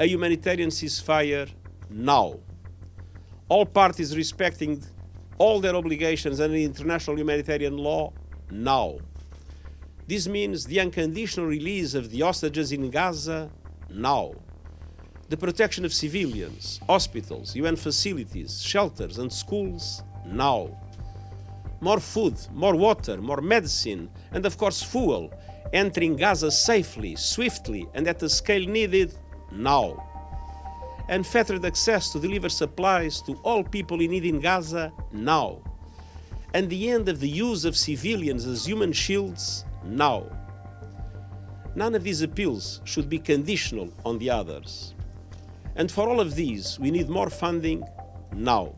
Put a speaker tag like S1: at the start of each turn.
S1: A humanitarian ceasefire now. All parties respecting all their obligations under international humanitarian law now. This means the unconditional release of the hostages in Gaza now. The protection of civilians, hospitals, UN facilities, shelters and schools now. More food, more water, more medicine, and of course fuel entering Gaza safely, swiftly, and at the scale needed now. Unfettered access to deliver supplies to all people in need in Gaza now. And the end of the use of civilians as human shields now. None of these appeals should be conditional on the others. And for all of these, we need more funding now.